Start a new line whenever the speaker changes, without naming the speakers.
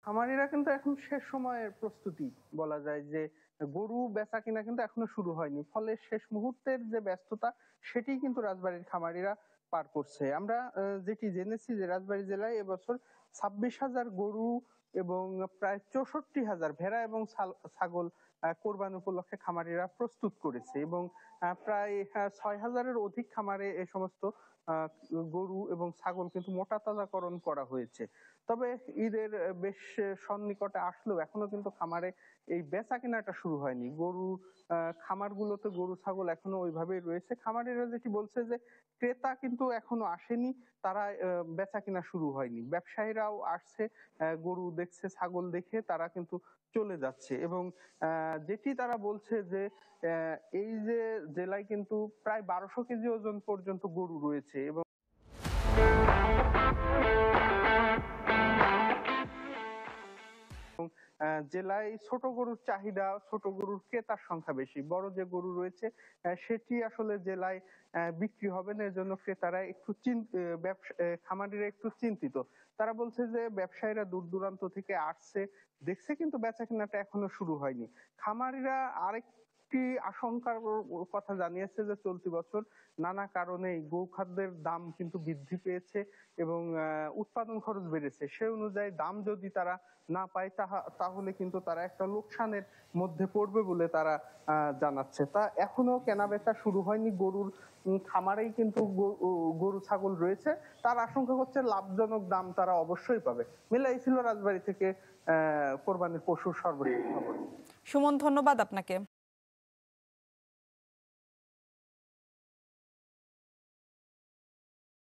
খামারিরা কিন্তু এখন শেষ সময়ের প্রস্তুতি বলা যায় যে গরু বেচা কিনা কিন্তু এখনো শুরু হয়নি, ফলে শেষ মুহূর্তের যে ব্যস্ততা সেটি কিন্তু রাজবাড়ির খামারিরা পার করছে। আমরা যেটি জেনেছি যে রাজবাড়ী জেলায় এবছর 26,000 গরু এবং প্রায় 64,000 ভেড়া এবং ছাগল কোরবানি উপলক্ষে খামারিরা প্রস্তুত করেছে এবং প্রায় 6,000-এর অধিক খামারে এ সমস্ত আহ, গরু এবং ছাগল কিন্তু মোটা তাজাকরণ করা হয়েছে। তবে ঈদের বেশ সন্নিকটে আসলেও এখনো কিন্তু খামারে এই বেচা কেনাটা শুরু হয়নি। খামারগুলোতে গরু ছাগল এখনো ওইভাবেই রয়েছে। খামারিরা যেটি বলছে যে ক্রেতা কিন্তু এখনো আসেনি, তারা বেচা কিনা শুরু হয়নি। ব্যবসায়ীরাও আসছে, গরু দেখছে, ছাগল দেখে তারা কিন্তু চলে যাচ্ছে এবং যেটি তারা বলছে যে এই যে জেলায় কিন্তু প্রায় 1200 কেজি ওজন পর্যন্ত গরু রয়েছে এবং জেলায় ছোট গরুর চাহিদা, ছোট গরুর ক্রেতার সংখ্যা বেশি। বড় যে গরু রয়েছে সেটি আসলে জেলায় বিক্রি হবে না, এজন্য ক্রেতারা একটু খামারিরা একটু চিন্তিত। তারা বলছে যে ব্যবসায়ীরা দূর দূরান্ত থেকে আসছে, দেখছে, কিন্তু বেচা কেনাটা এখনো শুরু হয়নি। খামারিরা আরেকটি আশঙ্কার কথা জানিয়েছে যে চলতি বছর নানা কারণে গোখাদ্যের দাম কিন্তু বৃদ্ধি পেয়েছে এবং উৎপাদন খরচ বেড়েছে। সে অনুযায়ী দাম যদি তারা না পায় তাহলে কিন্তু তারা একটা লোকসানের মধ্যে পড়বে বলে তারা জানাচ্ছে। তা এখনো কেনা বেচা শুরু হয়নি। গরুর খামারেই কিন্তু গরু ছাগল রয়েছে। তার আশঙ্কা হচ্ছে লাভজনক দাম তারা অবশ্যই পাবে। মিলাই ছিল রাজবাড়ী থেকে কোরবানির পশুর সর্বশেষ খবর।
সুমন, ধন্যবাদ আপনাকে।